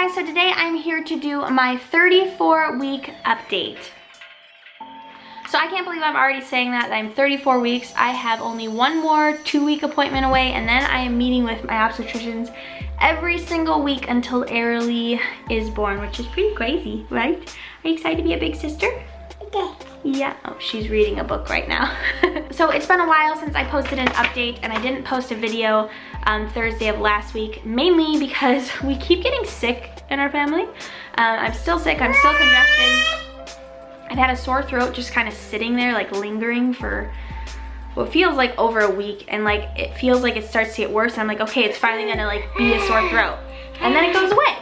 guys, so today I'm here to do my 34-week update. So I can't believe I'm already saying that I'm 34 weeks. I have only one more 2-week appointment away, and then I am meeting with my obstetricians every single week until Aerilee is born, which is pretty crazy, right? Are you excited to be a big sister? Okay. Yeah, oh, she's reading a book right now. So it's been a while since I posted an update, and I didn't post a video Thursday of last week, mainly because we keep getting sick in our family. I'm still sick, I'm still congested. I've had a sore throat just kind of sitting there, like lingering for what feels like over a week, and like it feels like it starts to get worse, and I'm like, okay, it's finally gonna like be a sore throat, and then it goes away.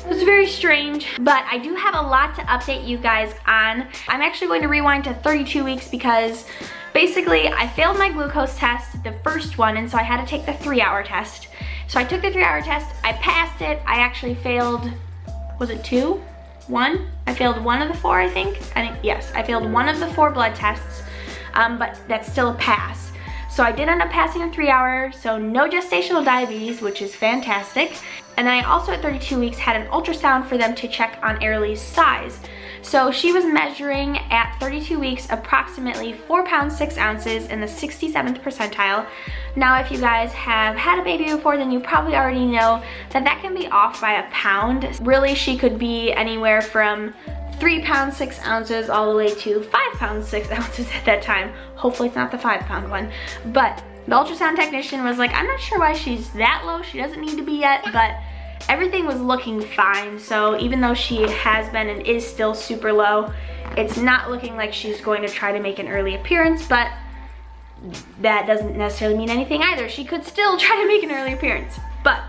It was very strange, but I do have a lot to update you guys on. I'm actually going to rewind to 32 weeks because basically I failed my glucose test, the first one, and so I had to take the 3-hour test. So I took the 3-hour test, I passed it. I actually failed, was it 2? 1? I failed 1 of the 4, I think. Yes, I failed 1 of the 4 blood tests, but that's still a pass. So I did end up passing a 3-hour, so no gestational diabetes, which is fantastic. And I also at 32 weeks had an ultrasound for them to check on Aerilee's size. So she was measuring at 32 weeks approximately 4 pounds 6 ounces in the 67th percentile. Now if you guys have had a baby before, then you probably already know that that can be off by a pound. Really, she could be anywhere from 3 pounds 6 ounces all the way to 5 pounds 6 ounces at that time. Hopefully it's not the 5-pound one. But the ultrasound technician was like, I'm not sure why she's that low. She doesn't need to be yet, but everything was looking fine. So even though she has been and is still super low, it's not looking like she's going to try to make an early appearance, but that doesn't necessarily mean anything either. She could still try to make an early appearance, but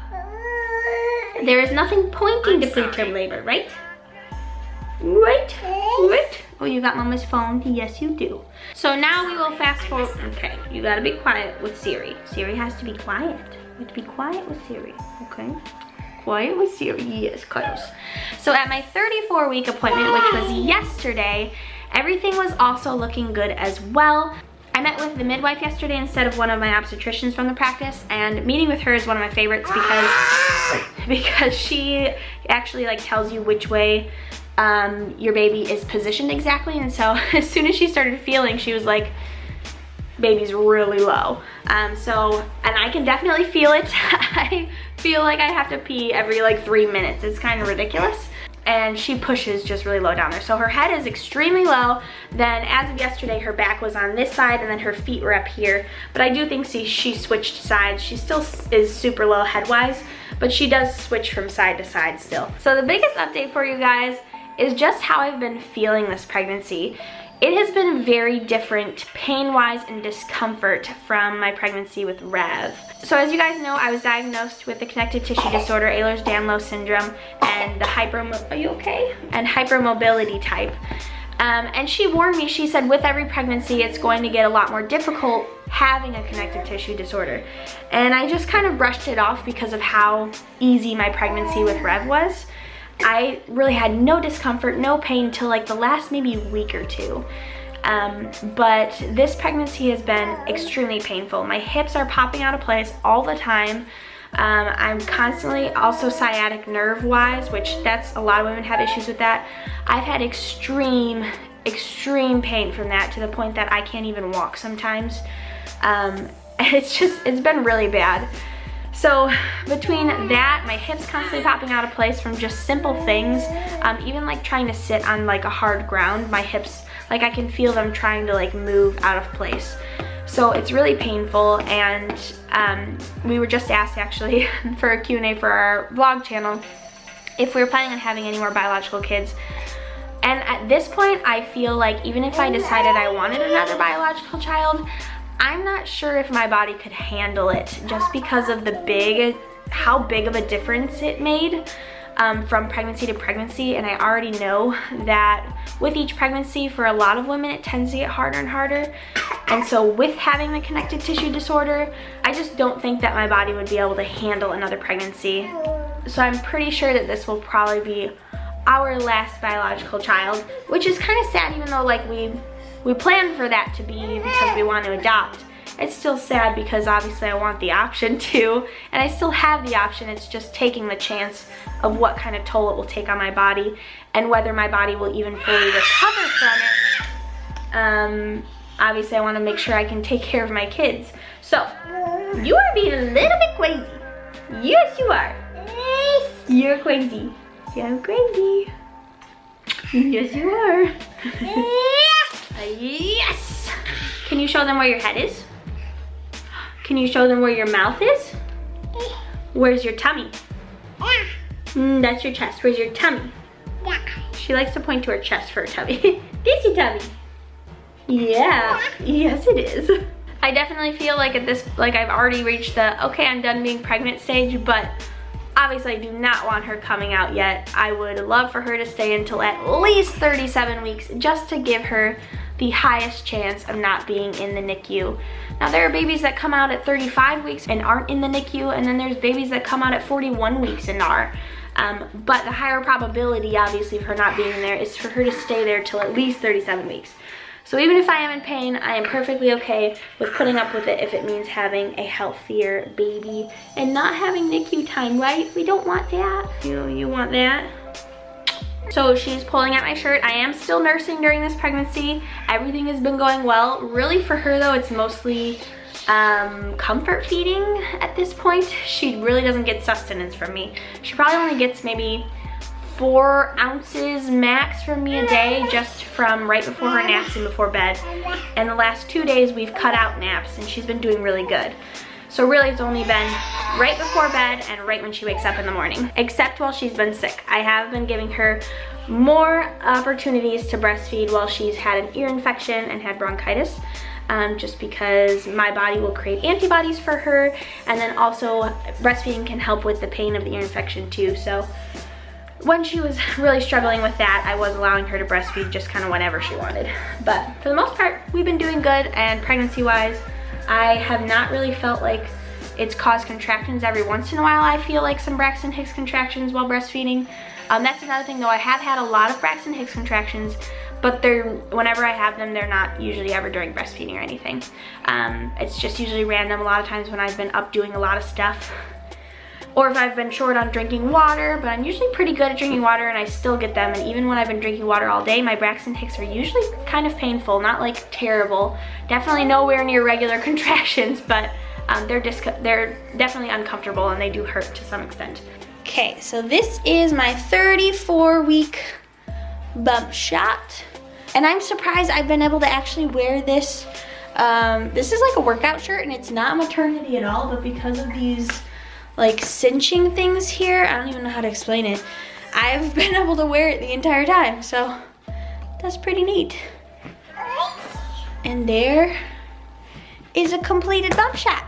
there is nothing pointing to preterm labor, right? Right? Oh, you got Mama's phone? Yes, you do. So now we will fast forward. Okay, you gotta be quiet with Siri. Siri has to be quiet. You have to be quiet with Siri, okay? Quiet with Siri, yes, close. So at my 34-week appointment, which was yesterday, everything was also looking good as well. I met with the midwife yesterday instead of one of my obstetricians from the practice, and meeting with her is one of my favorites because she actually like tells you which way your baby is positioned exactly. And so as soon as she started feeling, she was like, baby's really low. And I can definitely feel it. I feel like I have to pee every like 3 minutes. It's kind of ridiculous. And she pushes just really low down there. So her head is extremely low. Then as of yesterday, her back was on this side and then her feet were up here. But I do think she switched sides. She still is super low head-wise, but she does switch from side to side still. So the biggest update for you guys is just how I've been feeling this pregnancy. It has been very different pain-wise and discomfort from my pregnancy with Rev. So as you guys know, I was diagnosed with the connective tissue disorder, Ehlers-Danlos syndrome, and the hypermobility type. And she warned me, she said with every pregnancy, it's going to get a lot more difficult having a connective tissue disorder. And I just kind of brushed it off because of how easy my pregnancy with Rev was. I really had no discomfort, no pain until like the last maybe week or 2. But this pregnancy has been extremely painful. My hips are popping out of place all the time. I'm constantly also sciatic nerve wise, which that's a lot of women have issues with that. I've had extreme pain from that to the point that I can't even walk sometimes. It's been really bad. So between that, my hips constantly popping out of place from just simple things, even like trying to sit on like a hard ground, my hips, like I can feel them trying to like move out of place. So it's really painful, and we were just asked actually for a Q&A for our vlog channel if we were planning on having any more biological kids. And at this point, I feel like even if I decided I wanted another biological child, I'm not sure if my body could handle it just because of how big of a difference it made from pregnancy to pregnancy. And I already know that with each pregnancy, for a lot of women, it tends to get harder and harder. And so with having the connective tissue disorder, I just don't think that my body would be able to handle another pregnancy. So I'm pretty sure that this will probably be our last biological child, which is kind of sad, even though like we planned for that to be because we want to adopt. It's still sad because obviously I want the option to, and I still have the option. It's just taking the chance of what kind of toll it will take on my body and whether my body will even fully recover from it. Obviously I want to make sure I can take care of my kids. So, you are being a little bit crazy. Yes, you are. You're crazy. You're crazy. Yes, you are. Yes! Can you show them where your head is? Can you show them where your mouth is? Where's your tummy? That's your chest. Where's your tummy? She likes to point to her chest for her tummy. This your tummy. Yeah. Yes, it is. I definitely feel like I've already reached the, okay, I'm done being pregnant stage, but obviously I do not want her coming out yet. I would love for her to stay until at least 37 weeks just to give her the highest chance of not being in the NICU. Now there are babies that come out at 35 weeks and aren't in the NICU, and then there's babies that come out at 41 weeks and are. But the higher probability, obviously, of her not being in there is for her to stay there till at least 37 weeks. So even if I am in pain, I am perfectly okay with putting up with it if it means having a healthier baby and not having NICU time, right? We don't want that. You want that? So she's pulling at my shirt. I am still nursing during this pregnancy. Everything has been going well. Really for her though, it's mostly comfort feeding at this point. She really doesn't get sustenance from me. She probably only gets maybe 4 ounces max from me a day, just from right before her naps and before bed. And the last 2 days we've cut out naps and she's been doing really good. So really it's only been right before bed and right when she wakes up in the morning, except while she's been sick. I have been giving her more opportunities to breastfeed while she's had an ear infection and had bronchitis, just because my body will create antibodies for her, and then also breastfeeding can help with the pain of the ear infection too. So when she was really struggling with that, I was allowing her to breastfeed just kind of whenever she wanted. But for the most part, we've been doing good, and pregnancy-wise, I have not really felt like it's caused contractions. Every once in a while, I feel like some Braxton Hicks contractions while breastfeeding. That's another thing though, I have had a lot of Braxton Hicks contractions, but whenever I have them, they're not usually ever during breastfeeding or anything. It's just usually random, a lot of times when I've been up doing a lot of stuff, or if I've been short on drinking water, but I'm usually pretty good at drinking water and I still get them. And even when I've been drinking water all day, my Braxton Hicks are usually kind of painful, not like terrible. Definitely nowhere near regular contractions, but they're definitely uncomfortable and they do hurt to some extent. Okay, so this is my 34-week bump shot. And I'm surprised I've been able to actually wear this. This is like a workout shirt and it's not maternity at all, but because of these like cinching things here, I don't even know how to explain it, I've been able to wear it the entire time, so that's pretty neat. And there is a completed bump shot.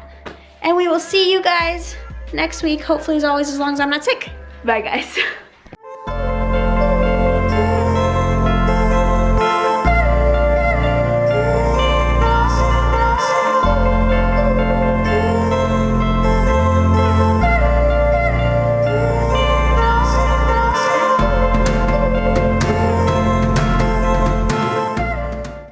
And we will see you guys next week, hopefully as always, as long as I'm not sick. Bye guys.